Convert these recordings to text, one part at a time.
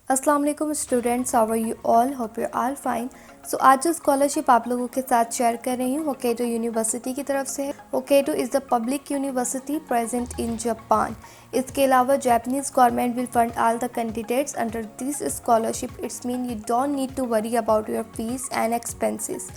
अस्सलाम वालेकुम students, how are you all? Hope you all fine. So आज जो स्कॉलरशिप आप लोगों के साथ शेयर कर रही हूँ होक्काइडो यूनिवर्सिटी की तरफ से है। Hokkaido is the public university present in Japan. इसके अलावा Japanese government will fund all the candidates under this scholarship. It's mean you don't need to worry about your fees and expenses.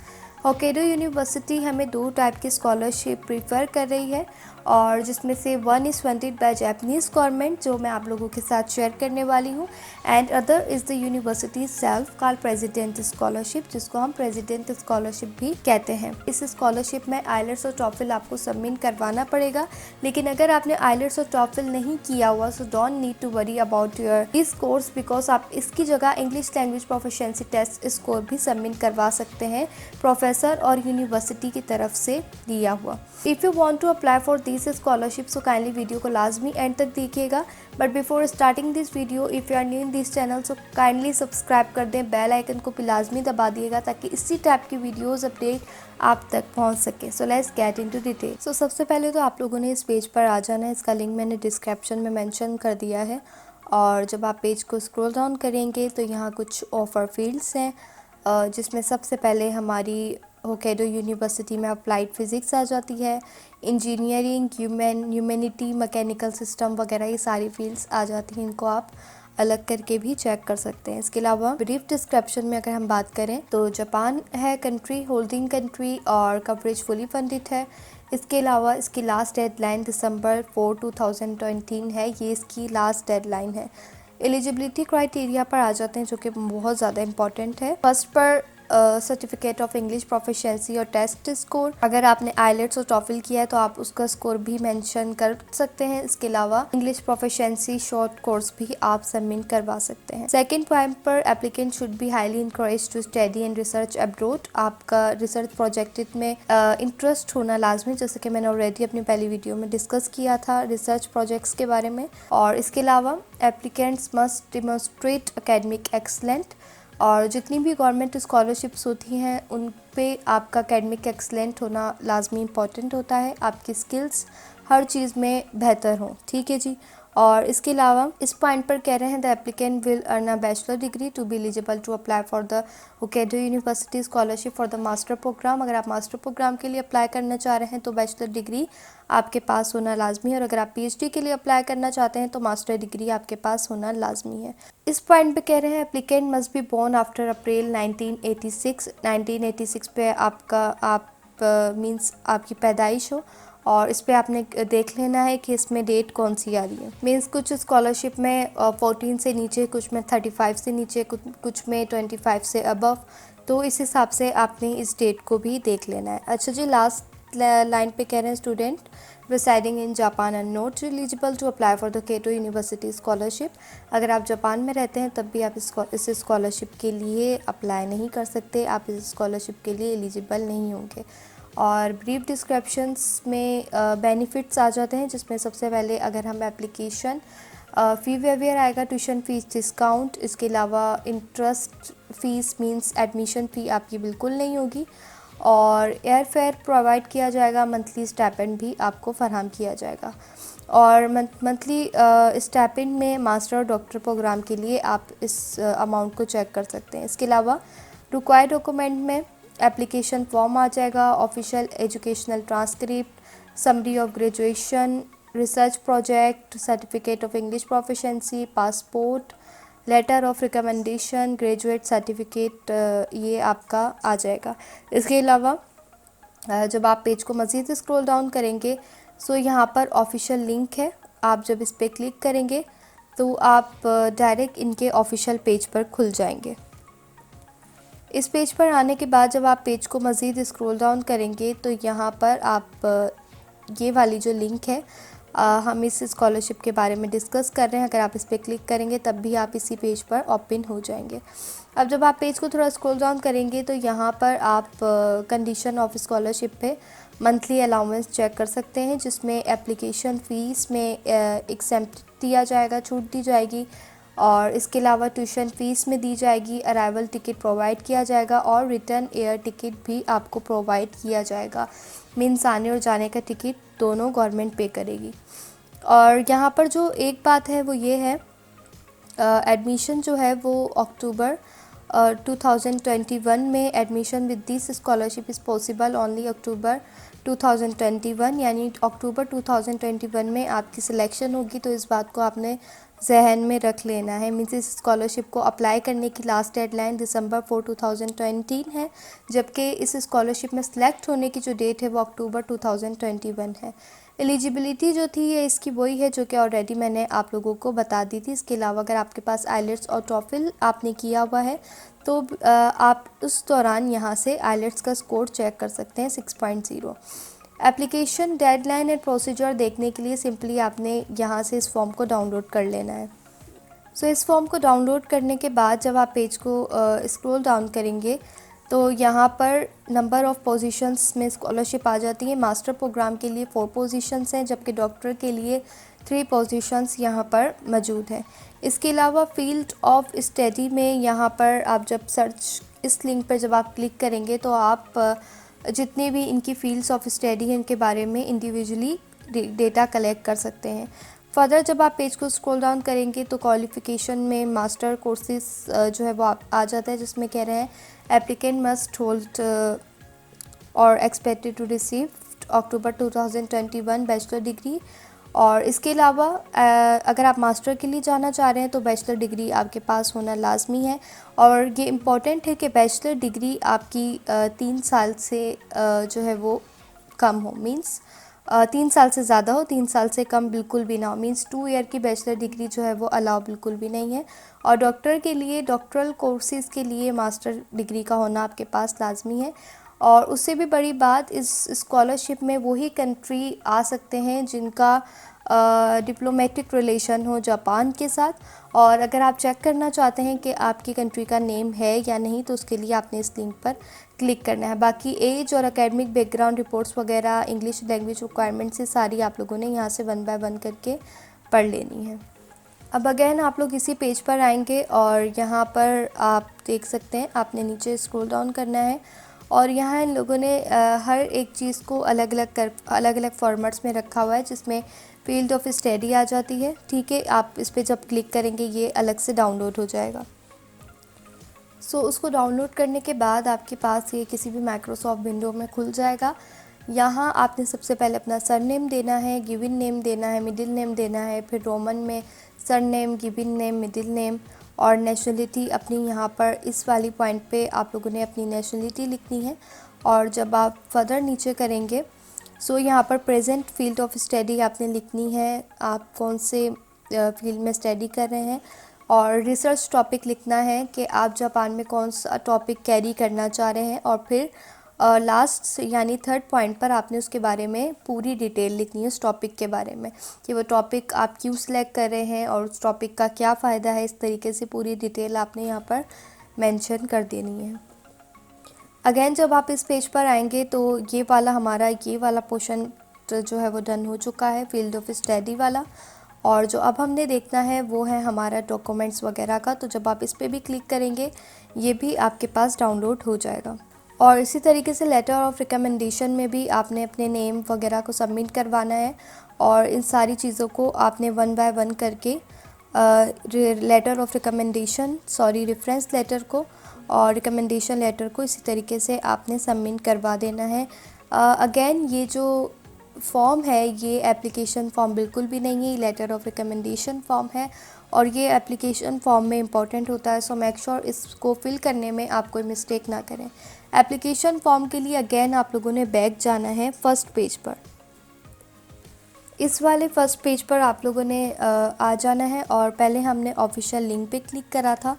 Hokkaido university हमें 2 type की scholarship prefer कर रही है और जिसमें से one is funded by Japanese government जो मैं आप लोगों के साथ शेयर करने वाली हूँ, and other is the university self called president scholarship, जिसको हम प्रेसिडेंट स्कॉलरशिप भी कहते हैं। इस स्कॉलरशिप में आइलेट्स और टॉफिल आपको सबमिट करवाना पड़ेगा, लेकिन अगर आपने आइलेट्स और टॉफिल नहीं किया हुआ so don't need to worry about your this course, because आप इसकी जगह English language proficiency test score भी सबमिट करवा सकते हैं प्रोफेसर और यूनिवर्सिटी की तरफ से दिया हुआ। If you want to apply for this scholarship so kindly video को लाजमी एंड तक देखिएगा। But before starting this video, if you are new in this channel so kindly subscribe कर दें, बेल आइकन को भी लाजमी दबा दिएगा ताकि इसी टाइप की वीडियोस अपडेट आप तक पहुंच सके। So let's get into detail. So सबसे पहले तो आप लोगों ने इस पेज पर आ जाना है। इसका लिंक मैंने डिस्क्रिप्शन में मेंशन कर दिया है और जब आप पेज को स्क्रॉल डाउन करेंगे तो यहाँ कुछ ऑफ़र फील्ड्स हैं जिसमें सबसे पहले हमारी होक्काइडो यूनिवर्सिटी में अप्लाइड फिज़िक्स आ जाती है, इंजीनियरिंग, ह्यूमैनिटी, मैकेनिकल सिस्टम वगैरह ये सारी फील्ड्स आ जाती हैं। इनको आप अलग करके भी चेक कर सकते हैं। इसके अलावा ब्रीफ डिस्क्रिप्शन में अगर हम बात करें तो जापान है कंट्री, होल्डिंग कंट्री और कवरेज फुली फंडेड है। इसके अलावा इसकी लास्ट डेडलाइन दिसंबर 4, 2020 है। ये इसकी लास्ट डेडलाइन है। एलिजिबिलिटी क्राइटेरिया पर आ जाते हैं जो कि बहुत ज़्यादा इंपॉर्टेंट है। फर्स्ट पर सर्टिफिकेट ऑफ इंग्लिश प्रोफिशिएंसी और टेस्ट स्कोर। अगर आपने आइलेट्स और टॉफिल किया है तो आप उसका स्कोर भी मेंशन कर सकते हैं। इसके अलावा इंग्लिश प्रोफिशिएंसी शॉर्ट कोर्स भी आप सबमिट करवा सकते हैं। सेकंड पॉइंट पर applicant should be highly encourage to study and research abroad. आपका रिसर्च प्रोजेक्ट में इंटरेस्ट होना लाजमी, जैसे कि मैंने ऑलरेडी अपनी पहली वीडियो में डिस्कस किया था रिसर्च प्रोजेक्ट्स के बारे में। और इसके अलावा applicants must demonstrate academic excellent. और जितनी भी गवर्नमेंट स्कॉलरशिप्स होती हैं उन पे आपका एकेडमिक एक्सलेंट होना लाजमी इम्पॉर्टेंट होता है। आपकी स्किल्स हर चीज़ में बेहतर हों, ठीक है जी। और इसके अलावा इस पॉइंट पर कह रहे हैं the applicant will earn a bachelor degree to be eligible to apply for the Hokkaido University scholarship for the master programme. अगर आप मास्टर प्रोग्राम के लिए अप्लाई करना चाह रहे हैं तो बैचलर डिग्री आपके पास होना लाजमी है, और अगर आप पीएचडी के लिए अप्लाई करना चाहते हैं तो मास्टर डिग्री आपके पास होना लाजमी है। इस पॉइंट पे कह रहे हैं applicant must be born after April 1986 पे आप मींस आपकी पैदाइश हो, और इस पे आपने देख लेना है कि इसमें डेट कौन सी आ रही है। मींस कुछ स्कॉलरशिप में 14 से नीचे, कुछ में 35 से नीचे, कुछ में 25 से अबव, तो इस हिसाब से आपने इस डेट को भी देख लेना है। अच्छा जी, लास्ट लाइन पे कह रहे हैं student residing in Japan are not eligible to apply for the Kyoto University scholarship। अगर आप जापान में रहते हैं तब भी आप इस स्कॉलरशिप के लिए अप्लाई नहीं कर सकते, आप इस स्कॉलरशिप के लिए एलिजिबल नहीं होंगे। और ब्रीफ डिस्क्रिप्शंस में बेनिफिट्स आ जाते हैं, जिसमें सबसे पहले अगर हम एप्लीकेशन फ़ी वेवियर आएगा, ट्यूशन फ़ीस डिस्काउंट। इसके अलावा इंटरेस्ट फ़ीस मींस एडमिशन फ़ी आपकी बिल्कुल नहीं होगी, और एयर फेयर प्रोवाइड किया जाएगा। मंथली स्टाइपेंड भी आपको फराहम किया जाएगा, और मंथली स्टाइपेंड में मास्टर और डॉक्टर प्रोग्राम के लिए आप इस अमाउंट को चेक कर सकते हैं। इसके अलावा रिक्वायर्ड डॉक्यूमेंट में एप्लीकेशन फॉर्म आ जाएगा, official educational transcript, summary of graduation, research project, certificate of English proficiency, passport, letter of recommendation, graduate certificate, ये आपका आ जाएगा। इसके अलावा जब आप पेज को मज़ीद स्क्रॉल डाउन करेंगे सो यहाँ पर ऑफिशियल लिंक है। आप जब इस पर क्लिक करेंगे तो आप डायरेक्ट इनके ऑफिशियल पेज पर खुल जाएंगे। इस पेज पर आने के बाद जब आप पेज को मज़ीद स्क्रॉल डाउन करेंगे तो यहाँ पर आप ये वाली जो लिंक है, हम इस स्कॉलरशिप के बारे में डिस्कस कर रहे हैं, अगर आप इस पर क्लिक करेंगे तब भी आप इसी पेज पर ओपन हो जाएंगे। अब जब आप पेज को थोड़ा स्क्रॉल डाउन करेंगे तो यहाँ पर आप कंडीशन ऑफ स्कॉलरशिप पे मंथली अलाउंस चेक कर सकते हैं, जिसमें एप्लीकेशन फ़ीस में एक्सेम्प्ट दिया जाएगा, छूट दी जाएगी, और इसके अलावा ट्यूशन फ़ीस में दी जाएगी, अराइवल टिकट प्रोवाइड किया जाएगा, और रिटर्न एयर टिकट भी आपको प्रोवाइड किया जाएगा। मीन्स आने और जाने का टिकट दोनों गवर्नमेंट पे करेगी। और यहाँ पर जो एक बात है वो ये है एडमिशन जो है वो अक्टूबर 2021 में admission with this scholarship is possible only October 2021, यानी अक्टूबर 2021 में आपकी सिलेक्शन होगी। तो इस बात को आपने जहन में रख लेना है। मीन्स इस स्कॉलरशिप को अप्लाई करने की लास्ट डेडलाइन दिसंबर 4 2020 है, जबकि इस स्कॉलरशिप में सिलेक्ट होने की जो डेट है वो अक्टूबर 2021 है। एलिजिबिलिटी जो थी ये इसकी वही है जो कि ऑलरेडी मैंने आप लोगों को बता दी थी। इसके अलावा अगर आपके पास आइलेट्स और टॉफिल आपने किया हुआ है तो आप उस दौरान यहाँ से आइलेट्स का स्कोर चेक कर सकते हैं 6.0। एप्लीकेशन डेडलाइन एंड प्रोसीजर देखने के लिए सिंपली आपने यहाँ से इस फॉर्म को डाउनलोड कर लेना है। सो इस फॉर्म को डाउनलोड करने के बाद जब आप पेज को स्क्रॉल डाउन करेंगे तो यहाँ पर नंबर ऑफ़ पोजीशंस में स्कॉलरशिप आ जाती है। मास्टर प्रोग्राम के लिए 4 पोजीशंस हैं, जबकि डॉक्टर के लिए 3 पोजीशंस यहाँ पर मौजूद हैं। इसके अलावा फील्ड ऑफ स्टडी में यहाँ पर आप जब सर्च इस लिंक पर जब आप क्लिक करेंगे तो आप जितने भी इनकी फील्ड्स ऑफ स्टडी हैं इनके बारे में इंडिविजुअली डेटा कलेक्ट कर सकते हैं। फर्दर जब आप पेज को स्क्रॉल डाउन करेंगे तो क्वालिफ़िकेशन में मास्टर कोर्सेज जो है वो आ जाता है, जिसमें कह रहे हैं applicant must hold or expected to receive October 2021 bachelor degree. और इसके अलावा अगर आप मास्टर के लिए जाना चाह रहे हैं तो बैचलर डिग्री आपके पास होना लाजमी है। और ये इम्पॉर्टेंट है कि बैचलर डिग्री आपकी 3 साल से जो है वो कम हो। मींस 3 साल से ज़्यादा हो, 3 साल से कम बिल्कुल भी ना हो। मींस 2 ईयर की बैचलर डिग्री जो है वो अलाउ बिल्कुल भी नहीं है। और डॉक्टर के लिए डॉक्टरल कोर्सेज़ के लिए मास्टर डिग्री का होना आपके पास लाजमी है। और उससे भी बड़ी बात, इस स्कॉलरशिप में वही कंट्री आ सकते हैं जिनका डिप्लोमेटिक रिलेशन हो जापान के साथ। और अगर आप चेक करना चाहते हैं कि आपकी कंट्री का नेम है या नहीं तो उसके लिए आपने इस लिंक पर क्लिक करना है। बाकी एज और एकेडमिक बैकग्राउंड रिपोर्ट्स वगैरह इंग्लिश लैंग्वेज रिक्वायरमेंट से सारी आप लोगों ने यहाँ से 1 बाय 1 करके पढ़ लेनी है। अब अगेन आप लोग इसी पेज पर आएंगे और यहाँ पर आप देख सकते हैं आपने नीचे स्क्रॉल डाउन करना है और यहाँ इन लोगों ने हर एक चीज़ को अलग अलग फॉर्मेट्स में रखा हुआ है, जिसमें फील्ड ऑफ स्टडी आ जाती है। ठीक है, आप इस पर जब क्लिक करेंगे ये अलग से डाउनलोड हो जाएगा। सो उसको डाउनलोड करने के बाद आपके पास ये किसी भी माइक्रोसॉफ्ट विंडो में खुल जाएगा। यहाँ आपने सबसे पहले अपना सरनेम देना है, गिवन नेम देना है, मिडिल नेम देना है, फिर रोमन में surname, given name, middle name और नेशनलिटी अपनी यहाँ पर इस वाली पॉइंट पे आप लोगों ने अपनी नेशनलिटी लिखनी है। और जब आप फर्दर नीचे करेंगे सो यहाँ पर प्रेजेंट फील्ड ऑफ स्टडी आपने लिखनी है, आप कौन से फील्ड में स्टडी कर रहे हैं। और रिसर्च टॉपिक लिखना है कि आप जापान में कौन सा टॉपिक कैरी करना चाह रहे हैं। और फिर लास्ट यानी 3rd पॉइंट पर आपने उसके बारे में पूरी डिटेल लिखनी है उस टॉपिक के बारे में, कि वो टॉपिक आप क्यों सिलेक्ट कर रहे हैं और उस टॉपिक का क्या फ़ायदा है। इस तरीके से पूरी डिटेल आपने यहाँ पर मेंशन कर देनी है। अगेन जब आप इस पेज पर आएंगे तो ये वाला पोर्शन जो है वो डन हो चुका है, फील्ड ऑफ स्टडी वाला। और जो अब हमने देखना है वो है हमारा डॉक्यूमेंट्स वगैरह का। तो जब आप इस पर भी क्लिक करेंगे ये भी आपके पास डाउनलोड हो जाएगा। और इसी तरीके से लेटर ऑफ रिकमेंडेशन में भी आपने अपने नेम वगैरह को सबमिट करवाना है। और इन सारी चीज़ों को आपने 1 बाय 1 करके letter of recommendation reference letter को और रिकमेंडेशन लेटर को इसी तरीके से आपने सबमिट करवा देना है। अगेन ये जो फॉर्म है ये एप्लीकेशन फॉर्म बिल्कुल भी नहीं है, ये लेटर ऑफ रिकमेंडेशन फॉर्म है और ये एप्लीकेशन फॉर्म में इम्पॉर्टेंट होता है। सो मेक श्योर इसको फिल करने में आप कोई मिस्टेक ना करें। एप्लीकेशन फॉर्म के लिए अगेन आप लोगों ने बैक जाना है फर्स्ट पेज पर। इस वाले फर्स्ट पेज पर आप लोगों ने आ जाना है और पहले हमने ऑफिशियल लिंक पे क्लिक करा था,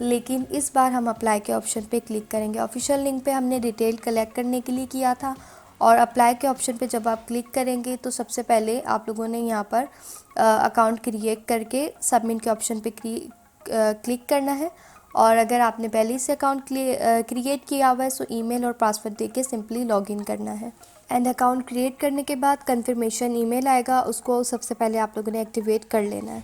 लेकिन इस बार हम अप्लाई के ऑप्शन पे क्लिक करेंगे। ऑफिशियल लिंक पे हमने डिटेल कलेक्ट करने के लिए किया था और अप्लाई के ऑप्शन पे जब आप क्लिक करेंगे तो सबसे पहले आप लोगों ने यहाँ पर अकाउंट क्रिएट करके सबमिट के ऑप्शन पे क्लिक करना है। और अगर आपने पहले से अकाउंट क्रिएट किया हुआ है सो ईमेल और पासवर्ड देके सिंपली लॉगिन करना है। एंड अकाउंट क्रिएट करने के बाद कंफर्मेशन ईमेल आएगा, उसको सबसे पहले आप लोगों ने एक्टिवेट कर लेना है।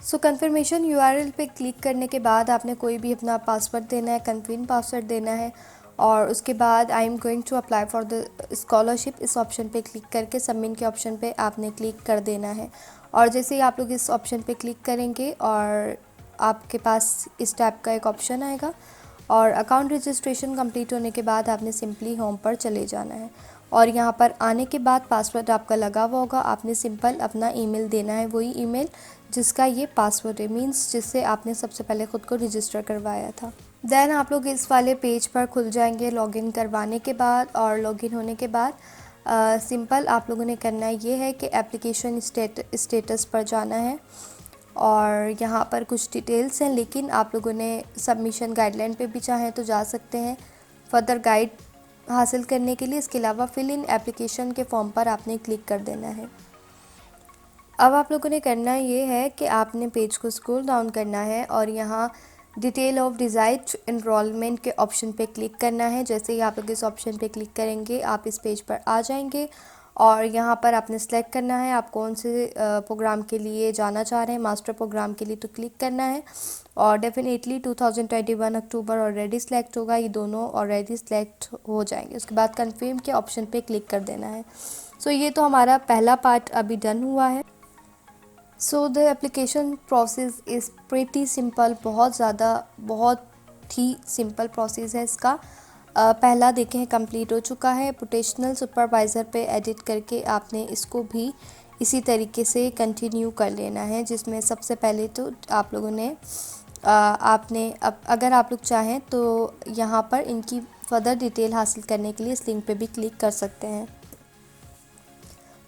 सो कंफर्मेशन यूआरएल पे क्लिक करने के बाद आपने कोई भी अपना पासवर्ड देना है, कंफर्म पासवर्ड देना है और उसके बाद I am going to apply for the scholarship इस ऑप्शन पे क्लिक करके सबमिट के ऑप्शन पे आपने क्लिक कर देना है। और जैसे ही आप लोग इस ऑप्शन पे क्लिक करेंगे और आपके पास इस टाइप का एक ऑप्शन आएगा और अकाउंट रजिस्ट्रेशन कंप्लीट होने के बाद आपने सिंपली होम पर चले जाना है और यहाँ पर आने के बाद पासवर्ड आपका लगा हुआ होगा। आपने सिंपल अपना ईमेल देना है, वही ईमेल जिसका ये पासवर्ड है, मीन्स जिससे आपने सबसे पहले ख़ुद को रजिस्टर करवाया था। देन आप लोग इस वाले पेज पर खुल जाएंगे लॉगिन करवाने के बाद। और लॉगिन होने के बाद सिंपल आप लोगों ने करना ये है कि एप्लीकेशन स्टेटस पर जाना है और यहाँ पर कुछ डिटेल्स हैं, लेकिन आप लोगों ने सबमिशन गाइडलाइन पे भी चाहें तो जा सकते हैं फर्दर गाइड हासिल करने के लिए। इसके अलावा फिल इन एप्लीकेशन के फॉर्म पर आपने क्लिक कर देना है। अब आप लोगों ने करना ये है कि आपने पेज को स्क्रॉल डाउन करना है और यहाँ डिटेल ऑफ डिज़ायर्ड एनरोलमेंट के ऑप्शन पे क्लिक करना है। जैसे ही आप लोग इस ऑप्शन पे क्लिक करेंगे आप इस पेज पर आ जाएंगे और यहाँ पर आपने सेलेक्ट करना है आप कौन से प्रोग्राम के लिए जाना चाह रहे हैं। मास्टर प्रोग्राम के लिए तो क्लिक करना है और डेफिनेटली 2021 अक्टूबर ऑलरेडी सिलेक्ट होगा, ये दोनों ऑलरेडी सिलेक्ट हो जाएंगे। उसके बाद कन्फर्म के ऑप्शन पे क्लिक कर देना है। सो ये तो हमारा पहला पार्ट अभी डन हुआ है। So the application process is pretty simple, बहुत ही सिंपल प्रोसेस है इसका। पहला देखें कंप्लीट हो चुका है। पोटेंशियल सुपरवाइज़र पे एडिट करके आपने इसको भी इसी तरीके से कंटिन्यू कर लेना है, जिसमें सबसे पहले तो आप लोगों ने आपने अब अगर आप लोग चाहें तो यहाँ पर इनकी फर्दर डिटेल हासिल करने के लिए इस लिंक पे भी क्लिक कर सकते हैं।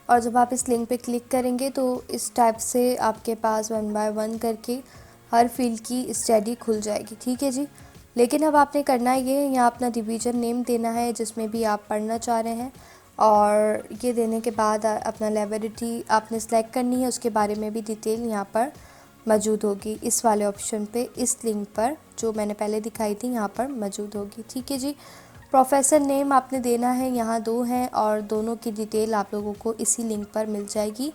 और जब आप इस लिंक पे क्लिक करेंगे तो इस टाइप से आपके पास 1 बाय 1 करके हर फील्ड की स्टडी खुल जाएगी। ठीक है जी। लेकिन अब आपने करना ये यहाँ अपना डिवीज़न नेम देना है जिसमें भी आप पढ़ना चाह रहे हैं और ये देने के बाद अपना लैबोरेटरी आपने सेलेक्ट करनी है, उसके बारे में भी डिटेल यहाँ पर मौजूद होगी इस वाले ऑप्शन पे, इस लिंक पर जो मैंने पहले दिखाई थी यहाँ पर मौजूद होगी। ठीक है जी। प्रोफेसर नेम आपने देना है, यहाँ 2 हैं और दोनों की डिटेल आप लोगों को इसी लिंक पर मिल जाएगी।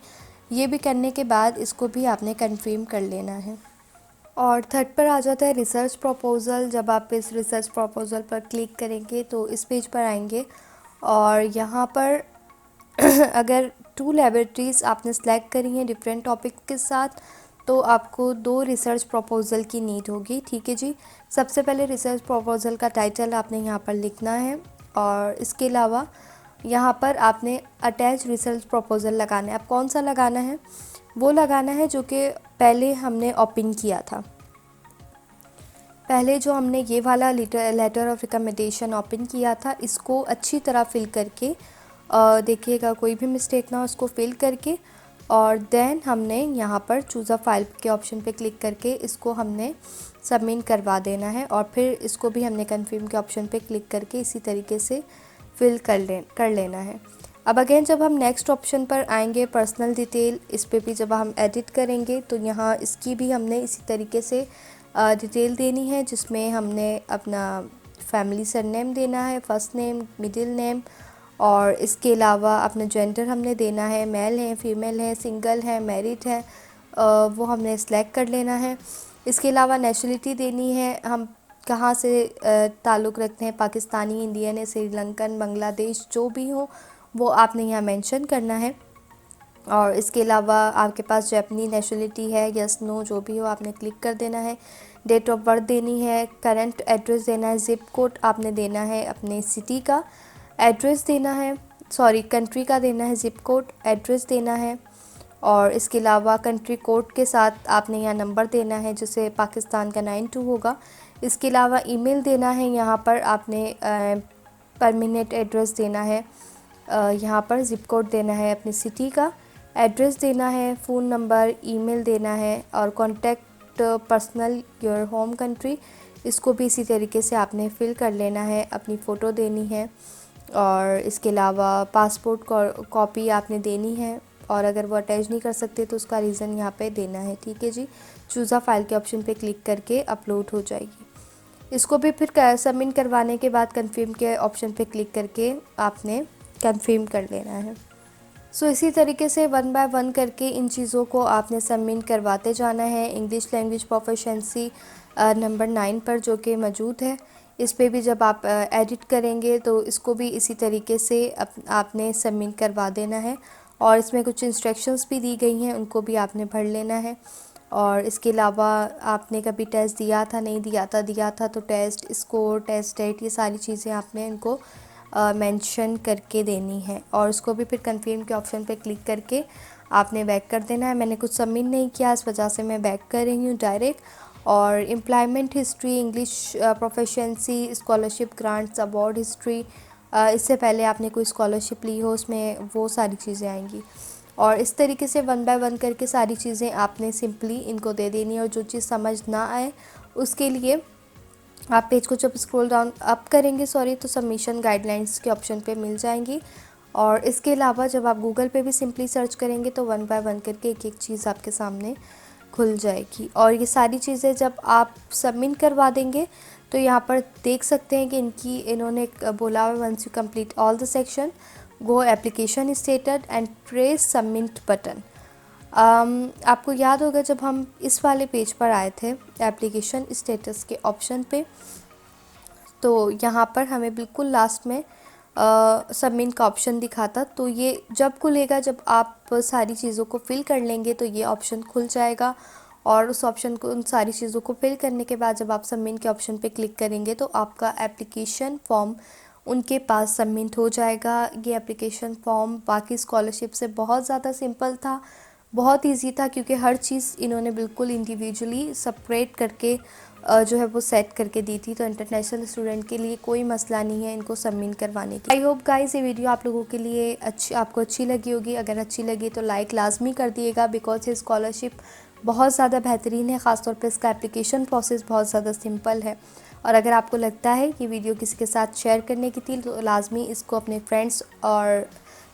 ये भी करने के बाद इसको भी आपने कन्फर्म कर लेना है। और थर्ड पर आ जाता है रिसर्च प्रपोज़ल। जब आप इस रिसर्च प्रपोज़ल पर क्लिक करेंगे तो इस पेज पर आएंगे और यहाँ पर अगर 2 लैबोरेटरीज़ आपने सेलेक्ट करी हैं डिफरेंट टॉपिक के साथ तो आपको 2 रिसर्च प्रपोज़ल की नीड होगी। ठीक है जी। सबसे पहले रिसर्च प्रपोज़ल का टाइटल आपने यहाँ पर लिखना है और इसके अलावा यहाँ पर आपने अटैच रिसर्च प्रपोज़ल लगाना है। अब कौन सा लगाना है? वो लगाना है जो कि पहले हमने ओपन किया था। पहले जो हमने ये वाला लेटर ऑफ रिकमेंडेशन ओपन किया था, इसको अच्छी तरह फिल करके देखिएगा कोई भी मिस्टेक ना हो, उसको फिल करके और देन हमने यहाँ पर चूज़ अ फाइल के ऑप्शन पे क्लिक करके इसको हमने सबमिट करवा देना है और फिर इसको भी हमने कन्फर्म के ऑप्शन पे क्लिक करके इसी तरीके से फिल कर लेना है। अब अगेन जब हम नेक्स्ट ऑप्शन पर आएंगे पर्सनल डिटेल, इस पे भी जब हम एडिट करेंगे तो यहाँ इसकी भी हमने इसी तरीके से डिटेल देनी है, जिसमें हमने अपना फैमिली सरनेम देना है, फर्स्ट नेम, मिडिल नेम और इसके अलावा अपना जेंडर हमने देना है, मेल है, फीमेल है, सिंगल है, मैरिड है, वो हमने सेलेक्ट कर लेना है। इसके अलावा नेशनलिटी देनी है, हम कहाँ से ताल्लुक़ रखते हैं, पाकिस्तानी, इंडियन है, श्रीलंकन, बांग्लादेश, जो भी हो वो आपने यहाँ मेंशन करना है। और इसके अलावा आपके पास जापानी नेशनलिटी है, यस नो जो भी हो आपने क्लिक कर देना है। डेट ऑफ बर्थ देनी है, करंट एड्रेस देना है, ज़िप कोड आपने देना है, अपने सिटी का एड्रेस देना है, सॉरी कंट्री का देना है, ज़िप कोड एड्रेस देना है और इसके अलावा कंट्री कोड के साथ आपने यहाँ नंबर देना है जैसे पाकिस्तान का 92 होगा। इसके अलावा ईमेल देना है, यहाँ पर आपने परमानेंट एड्रेस देना है, यहाँ पर ज़िप कोड देना है, अपनी सिटी का एड्रेस देना है, फ़ोन नंबर, ईमेल देना है और contact personal your home country, इसको भी इसी तरीके से आपने फिल कर लेना है। अपनी फ़ोटो देनी है और इसके अलावा पासपोर्ट कॉपी आपने देनी है और अगर वो अटैच नहीं कर सकते तो उसका रीज़न यहाँ पे देना है। ठीक है जी। चूज़ अ फाइल के ऑप्शन पे क्लिक करके अपलोड हो जाएगी। इसको भी फिर सबमिट करवाने के बाद कन्फर्म के ऑप्शन पे क्लिक करके आपने कन्फर्म कर लेना है। सो इसी तरीके से 1 बाय 1 करके इन चीज़ों को आपने सबमिट करवाते जाना है। इंग्लिश लैंग्वेज प्रोफिशिएंसी नंबर 9 पर जो कि मौजूद है, इस पे भी जब आप एडिट करेंगे तो इसको भी इसी तरीके से आपने सबमिट करवा देना है और इसमें कुछ इंस्ट्रक्शंस भी दी गई हैं, उनको भी आपने पढ़ लेना है और इसके अलावा आपने कभी टेस्ट दिया था, नहीं दिया था तो टेस्ट स्कोर, टेस्ट डेट, ये सारी चीज़ें आपने इनको मेंशन करके देनी है। और उसको भी फिर कन्फर्म के ऑप्शन पे क्लिक करके आपने बैक कर देना है। मैंने कुछ सबमिट नहीं किया, इस वजह से मैं बैक कर रही हूँ डायरेक्ट। और employment history, English proficiency, scholarship, grants, award history, इससे पहले आपने कोई स्कॉलरशिप ली हो उसमें वो सारी चीज़ें आएंगी। और इस तरीके से 1 बाय 1 करके सारी चीज़ें आपने सिंपली इनको दे देनी है। और जो चीज़ समझ ना आए उसके लिए आप पेज को जब स्क्रॉल डाउन अप करेंगे तो सबमिशन गाइडलाइंस के ऑप्शन पे मिल जाएंगी। और इसके अलावा जब आप गूगल पे भी सिंपली सर्च करेंगे तो 1 बाय 1 करके एक एक चीज़ आपके सामने खुल जाएगी। और ये सारी चीज़ें जब आप सबमिट करवा देंगे तो यहाँ पर देख सकते हैं कि इन्होंने बोला हुआ once you complete all the section go application status and press submit button. आपको याद होगा जब हम इस वाले पेज पर आए थे एप्लीकेशन स्टेटस के ऑप्शन पे, तो यहाँ पर हमें बिल्कुल लास्ट में सबमिट का ऑप्शन दिखा था। तो ये जब खुलेगा, जब आप सारी चीज़ों को फिल कर लेंगे तो ये ऑप्शन खुल जाएगा। और उस ऑप्शन को, उन सारी चीज़ों को फिल करने के बाद जब आप सबमिट के ऑप्शन पे क्लिक करेंगे तो आपका एप्लीकेशन फॉर्म उनके पास सबमिट हो जाएगा। ये एप्लीकेशन फॉर्म बाकी स्कॉलरशिप से बहुत ज़्यादा सिंपल था, बहुत इजी था, क्योंकि हर चीज़ इन्होंने बिल्कुल इंडिविजुअली सेपरेट करके जो है वो सेट करके दी थी। तो इंटरनेशनल स्टूडेंट के लिए कोई मसला नहीं है इनको सबमिट करवाने की। आई होप गाइस ये वीडियो आप लोगों के लिए आपको अच्छी लगी होगी। अगर अच्छी लगी तो लाइक लाजमी कर दिएगा, बिकॉज ये स्कॉलरशिप बहुत ज़्यादा बेहतरीन है। ख़ासतौर पर इसका एप्लीकेशन प्रोसेस बहुत ज़्यादा सिंपल है। और अगर आपको लगता है कि वीडियो किसी के साथ शेयर करने की थी तो लाजमी इसको अपने फ्रेंड्स और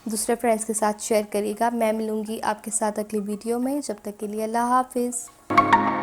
दूसरे फ्रेंड्स के साथ शेयर करिएगा। मैं मिलूँगी आपके साथ अगली वीडियो में, जब तक के लिए अल्लाह हाफिज़।